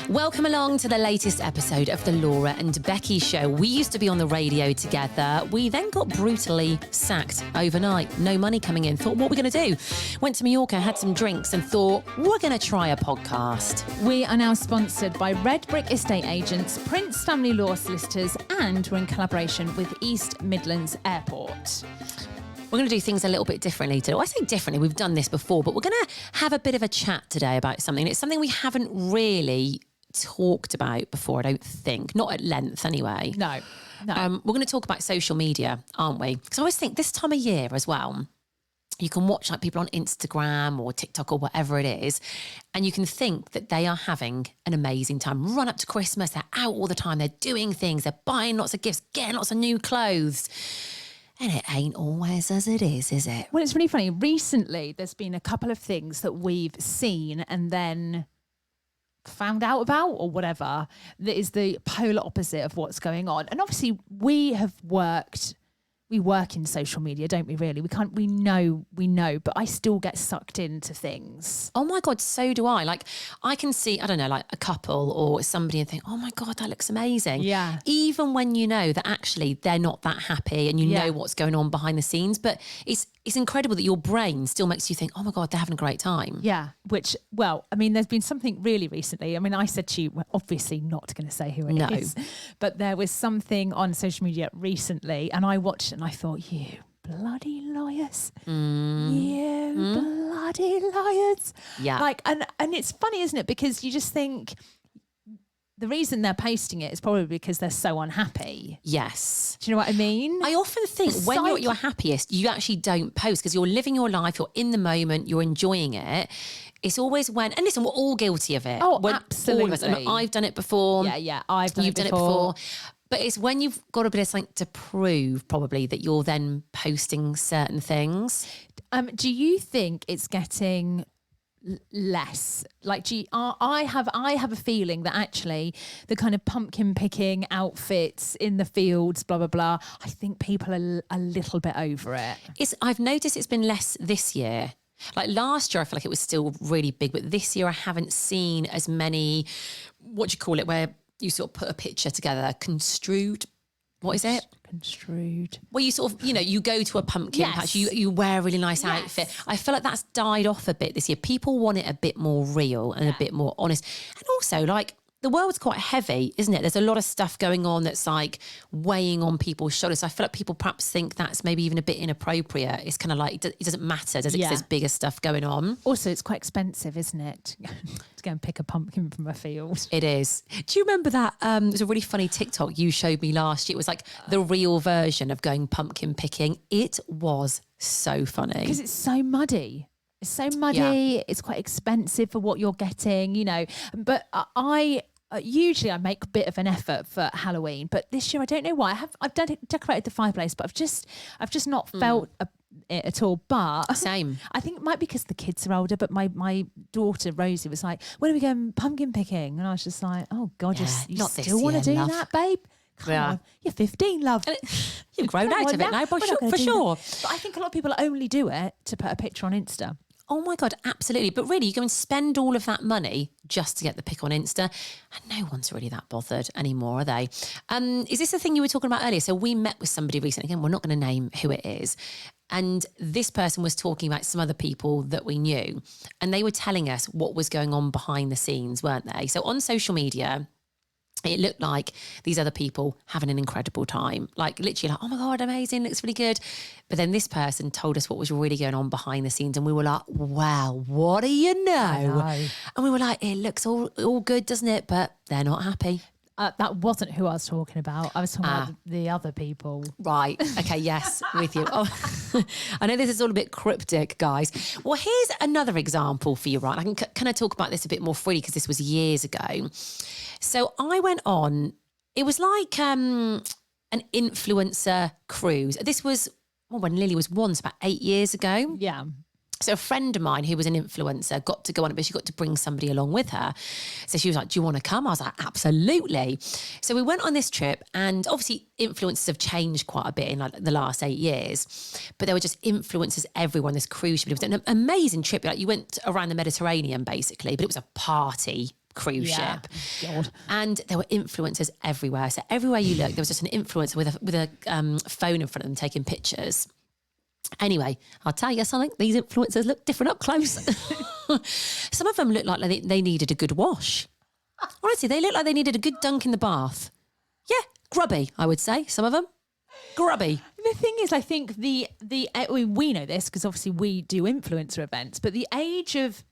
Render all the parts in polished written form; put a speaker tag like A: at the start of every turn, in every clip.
A: Welcome along to the latest episode of the Laura and Becky Show. We used to be on the radio together. We then got brutally sacked overnight. No money coming in. Thought, what are we going to do? Went to Mallorca, had some drinks and thought, we're going to try a podcast.
B: We are now sponsored by Red Brick Estate Agents, Prince Family Law Solicitors, and we're in collaboration with East Midlands Airport.
A: We're going to do things a little bit differently today. Well, I say differently, we've done this before, but we're going to have a bit of a chat today about something. It's something we haven't really talked about before, I don't think. Not at length, anyway.
B: No.
A: We're going to talk about social media, aren't we? Because I always think this time of year as well, you can watch like people on Instagram or TikTok or whatever it is, and you can think that they are having an amazing time. Run up to Christmas, they're out all the time, they're doing things, they're buying lots of gifts, getting lots of new clothes. And it ain't always as it is it?
B: Well, it's really funny. Recently, there's been a couple of things that we've seen and then found out about or whatever that is the polar opposite of what's going on. And obviously we work in social media, don't we, really? We know, but I still get sucked into things.
A: Oh my God, so do I. Like, I can see, I don't know, like a couple or somebody and think, oh my God, that looks amazing.
B: Yeah.
A: Even when you know that actually they're not that happy and you know what's going on behind the scenes, but it's incredible that your brain still makes you think, oh my God, they're having a great time.
B: Yeah, which, well, I mean, there's been something really recently. I mean, I said to you, we're obviously not going to say who it is, but there was something on social media recently and I watched it and I thought, you bloody liars. You bloody liars.
A: Yeah.
B: Like, and it's funny, isn't it? Because you just think the reason they're posting it is probably because they're so unhappy.
A: Yes.
B: Do you know what I mean?
A: I often think when you're at your happiest, you actually don't post because you're living your life, you're in the moment, you're enjoying it. It's always when, and listen, we're all guilty of it.
B: Oh, absolutely.
A: All of us. And I've done it before.
B: Yeah, I've done it before.
A: You've done it before. But it's when you've got a bit of something to prove, probably, that you're then posting certain things.
B: Do you think it's getting less? Like, I have a feeling that actually the kind of pumpkin picking outfits in the fields, blah blah blah, I think people are a little bit over it.
A: I've noticed it's been less this year. Like last year, I feel like it was still really big, but this year I haven't seen as many. What do you call it? Where you sort of put a picture together, construed. What is it?
B: Construed.
A: Well, you sort of, you go to a pumpkin patch, you wear a really nice outfit. I feel like that's died off a bit this year. People want it a bit more real and a bit more honest. And also, like, the world's quite heavy, isn't it? There's a lot of stuff going on that's like weighing on people's shoulders. So I feel like people perhaps think that's maybe even a bit inappropriate. It's kind of like, it doesn't matter, does it? Because there's bigger stuff going on.
B: Also, it's quite expensive, isn't it? To go and pick a pumpkin from a field.
A: It is. Do you remember that? It was a really funny TikTok you showed me last year. It was like the real version of going pumpkin picking. It was so funny.
B: Because it's so muddy. It's so muddy. Yeah. It's quite expensive for what you're getting, But usually I make a bit of an effort for Halloween, but this year I don't know why. I've decorated the fireplace, but I've just not felt it at all. But
A: same.
B: I think it might be because the kids are older. But my daughter Rosie was like, "When are we going pumpkin picking?" And I was just like, "Oh God, you still want to do that, babe? Come on, you're 15, love.
A: You've grown out of it now, for sure.
B: But I think a lot of people only do it to put a picture on Insta.
A: Oh my God, absolutely. But really, you go and spend all of that money just to get the pic on Insta. And no one's really that bothered anymore, are they? Is this the thing you were talking about earlier? So we met with somebody recently. Again, we're not going to name who it is. And this person was talking about some other people that we knew. And they were telling us what was going on behind the scenes, weren't they? So on social media, it looked like these other people having an incredible time. Like literally like, oh my God, amazing, looks really good. But then this person told us what was really going on behind the scenes. And we were like, wow, what do you know? And we were like, it looks all good, doesn't it? But they're not happy.
B: That wasn't who I was talking about. I was talking about the other people.
A: Right. Okay. Yes. With you. Oh, I know this is all a bit cryptic, guys. Well, here's another example for you, right? I can kind of talk about this a bit more freely because this was years ago. So I went on, it was like an influencer cruise. This was when Lily was once, about 8 years ago.
B: Yeah.
A: So a friend of mine who was an influencer got to go on it, but she got to bring somebody along with her. So she was like, do you want to come? I was like, absolutely. So we went on this trip, and obviously influencers have changed quite a bit in like the last 8 years, but there were just influencers everywhere on this cruise ship. It was an amazing trip. Like you went around the Mediterranean basically, but it was a party cruise
B: Yeah.
A: ship.
B: God.
A: And there were influencers everywhere. So everywhere you look, there was just an influencer with a phone in front of them taking pictures. Anyway, I'll tell you something. These influencers look different up close. Some of them looked like they needed a good wash. Honestly, they looked like they needed a good dunk in the bath. Yeah, grubby, I would say. Some of them. Grubby.
B: The thing is, I think we know this because obviously we do influencer events, but the age of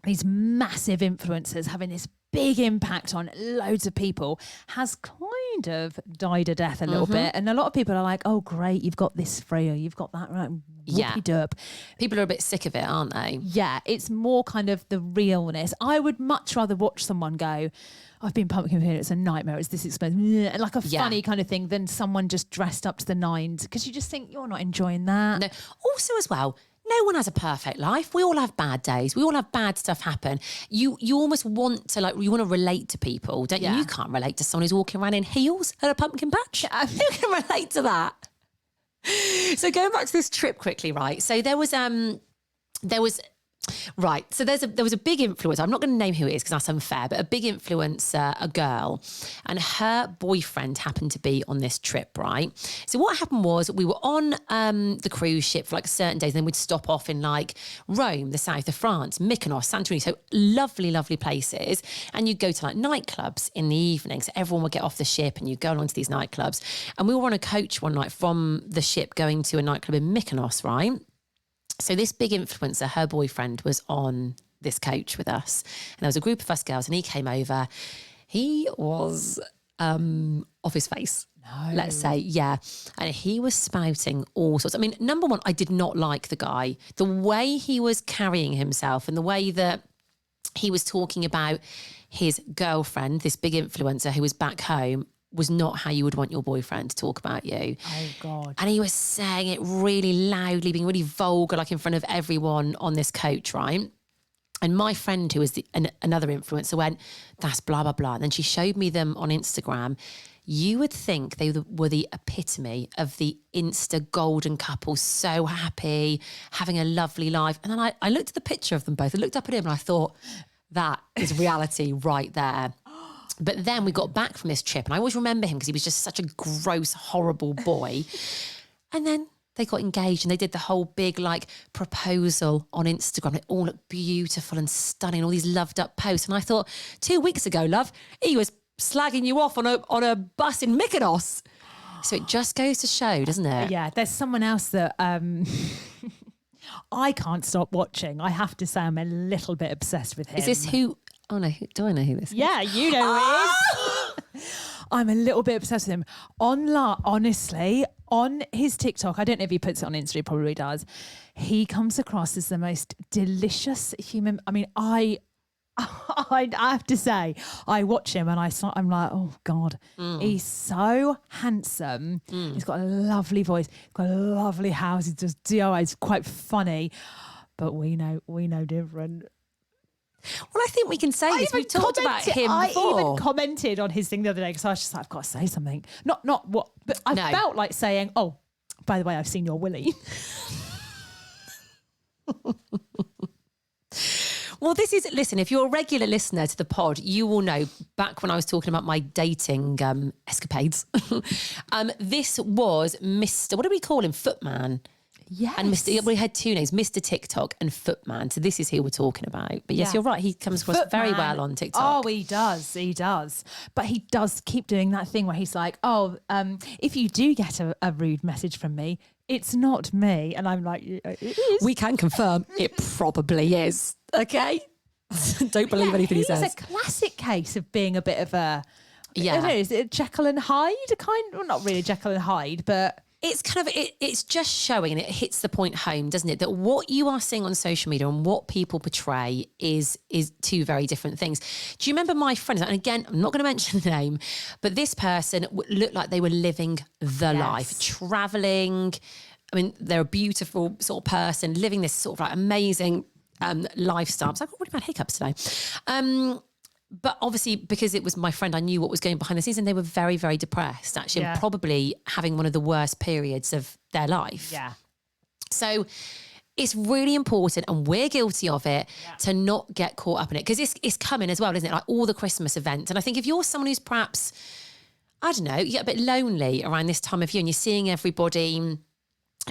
B: these massive influencers having this big impact on loads of people has kind of died a death a little bit. And a lot of people are like, oh, great, you've got this free or you've got that right.
A: Yeah.
B: Whoopie-dub.
A: People are a bit sick of it, aren't they?
B: Yeah, it's more kind of the realness. I would much rather watch someone go, I've been pumpkin here, it's a nightmare, it's this expensive, like a funny kind of thing, than someone just dressed up to the nines, because you just think you're not enjoying that.
A: No. Also, as well, no one has a perfect life. We all have bad days. We all have bad stuff happen. You almost want to you want to relate to people, don't you?
B: Yeah.
A: You can't relate to someone who's walking around in heels at a pumpkin patch. Who can relate to that? So going back to this trip quickly, right? So there was right. So there was a big influencer. I'm not going to name who it is because that's unfair, but a big influencer, a girl, and her boyfriend happened to be on this trip, right? So what happened was we were on the cruise ship for like certain days, and then we'd stop off in like Rome, the south of France, Mykonos, Santorini. So lovely, lovely places. And you'd go to like nightclubs in the evening. So everyone would get off the ship and you'd go along to these nightclubs. And we were on a coach one night from the ship going to a nightclub in Mykonos, right? So this big influencer, her boyfriend, was on this coach with us. And there was a group of us girls and he came over. He was off his face, let's say. Yeah. And he was spouting all sorts. I mean, number one, I did not like the guy. The way he was carrying himself and the way that he was talking about his girlfriend, this big influencer who was back home, was not how you would want your boyfriend to talk about you.
B: Oh, God.
A: And he was saying it really loudly, being really vulgar, like in front of everyone on this coach, right? And my friend, who was another influencer, went, that's blah, blah, blah. And then she showed me them on Instagram. You would think they were the epitome of the Insta golden couple, so happy, having a lovely life. And then I looked at the picture of them both. I looked up at him and I thought, that is reality right there. But then we got back from this trip and I always remember him because he was just such a gross, horrible boy. And then they got engaged and they did the whole big like proposal on Instagram. It all looked beautiful and stunning, all these loved up posts. And I thought 2 weeks ago, love, he was slagging you off on a bus in Mykonos. So it just goes to show, doesn't it?
B: Yeah, there's someone else that I can't stop watching. I have to say I'm a little bit obsessed with him.
A: Is this who... Oh no, do I know who this is?
B: Yeah, you know who it is. I'm a little bit obsessed with him. Honestly, on his TikTok, I don't know if he puts it on Insta, he probably does. He comes across as the most delicious human. I mean, I have to say, I watch him and I'm like, oh God, he's so handsome. He's got a lovely voice, he's got a lovely house. He does DIY. He's quite funny, but we know different.
A: Well, I think we can say this. We've talked about him before.
B: I even commented on his thing the other day because I was just like, I've got to say something. Not what, but I felt like saying, oh, by the way, I've seen your willy.
A: Well, listen, if you're a regular listener to the pod, you will know back when I was talking about my dating escapades, this was Mr. What do we call him? Footman.
B: Yes.
A: And we had two names, Mr. TikTok and Footman. So this is who we're talking about. But yes, you're right. He comes across very well on TikTok.
B: Oh, he does. But he does keep doing that thing where he's like, oh, if you do get a rude message from me, it's not me. And I'm like, it is.
A: We can confirm it probably is. Okay? Don't believe anything he says.
B: He's a classic case of being a bit of a...
A: Yeah.
B: I don't know, is it Jekyll and Hyde? Well, not really Jekyll and Hyde, but...
A: It's kind of, it's just showing, and it hits the point home, doesn't it? That what you are seeing on social media and what people portray is two very different things. Do you remember my friends? And again, I'm not going to mention the name, but this person looked like they were living the life, traveling. I mean, they're a beautiful sort of person, living this sort of like amazing lifestyle. So I've got really bad hiccups today. But obviously, because it was my friend, I knew what was going behind the scenes, and they were very, very depressed, actually, and probably having one of the worst periods of their life.
B: Yeah.
A: So it's really important, and we're guilty of it, to not get caught up in it, because it's coming as well, isn't it? Like all the Christmas events. And I think if you're someone who's perhaps, I don't know, you get a bit lonely around this time of year and you're seeing everybody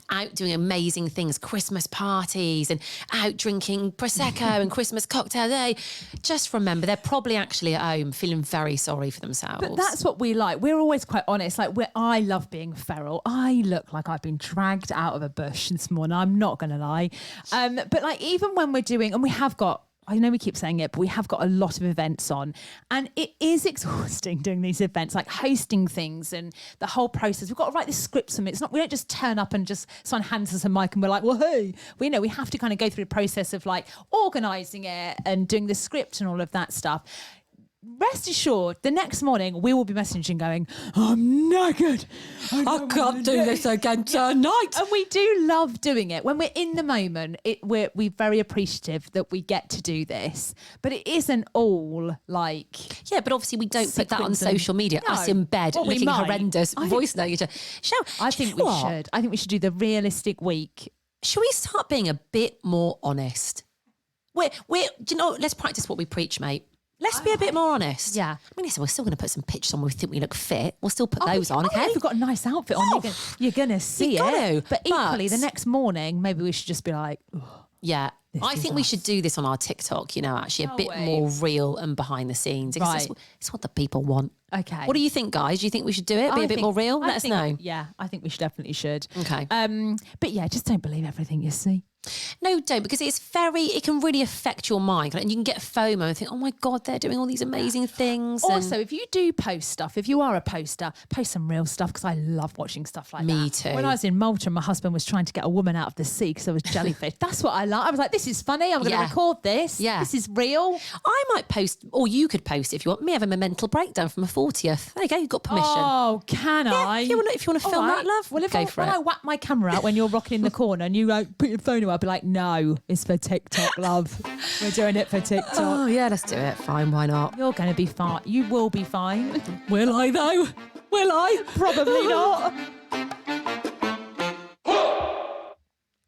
A: out doing amazing things, Christmas parties and out drinking Prosecco and Christmas cocktail day, just remember they're probably actually at home feeling very sorry for themselves.
B: But that's what we like. We're always quite honest. Like, I love being feral. I look like I've been dragged out of a bush this morning. I'm not going to lie. But like, even when we're doing, and we have got, I know we keep saying it, but we have got a lot of events on, and it is exhausting doing these events, like hosting things and the whole process. We've got to write the scripts and it's not, we don't just turn up and just someone hands us a mic and we're like, well, hey, we have to kind of go through the process of like organising it and doing the script and all of that stuff. Rest assured, the next morning we will be messaging going, I'm knackered.
A: I can't do this again tonight.
B: And we do love doing it. When we're in the moment, we're very appreciative that we get to do this. But it isn't all like...
A: Yeah, but obviously we don't put that on social media.
B: No.
A: Us in bed
B: Well, we
A: looking
B: might.
A: horrendous, voice note.
B: I think we should. I think we should do the realistic week.
A: Should we start being a bit more honest? Do you know, let's practice what we preach, mate. Let's be a bit more honest.
B: Yeah.
A: I mean, listen, we're still going to put some pictures on where we think we look fit. We'll still put those on, okay?
B: If you've got a nice outfit on, you're going to see it. But equally, the next morning, maybe we should just be like...
A: Yeah. I think we should do this on our TikTok, you know, actually a bit more real and behind the scenes.
B: Right.
A: It's what the people want.
B: Okay.
A: What do you think, guys? Do you think we should do it? Be a bit more real? Let us know.
B: Yeah, I think we definitely should.
A: Okay.
B: But yeah, just don't believe everything you see.
A: No, don't, because it can really affect your mind. And you can get FOMO and think, oh my God, they're doing all these amazing things.
B: Also, if you do post stuff, if you are a poster, post some real stuff, because I love watching stuff like that.
A: Me too.
B: When I was in Malta and my husband was trying to get a woman out of the sea because there was jellyfish, that's what I like. I was like, this is funny. I'm going to record this. Yeah. This is real.
A: I might post, or you could post if you want me having a mental breakdown from a 40th. There you go, you've got permission.
B: Oh, can I?
A: If you want to film that, love,
B: well,
A: go for it.
B: When I whack my camera out when you're rocking in the corner and you like put your phone away, I'll be like, no, it's for TikTok, love. We're doing it for TikTok.
A: Oh, yeah, let's do it. Fine, why not?
B: You're going to be fine. You will be fine.
A: Will I, though? Will I?
B: Probably not.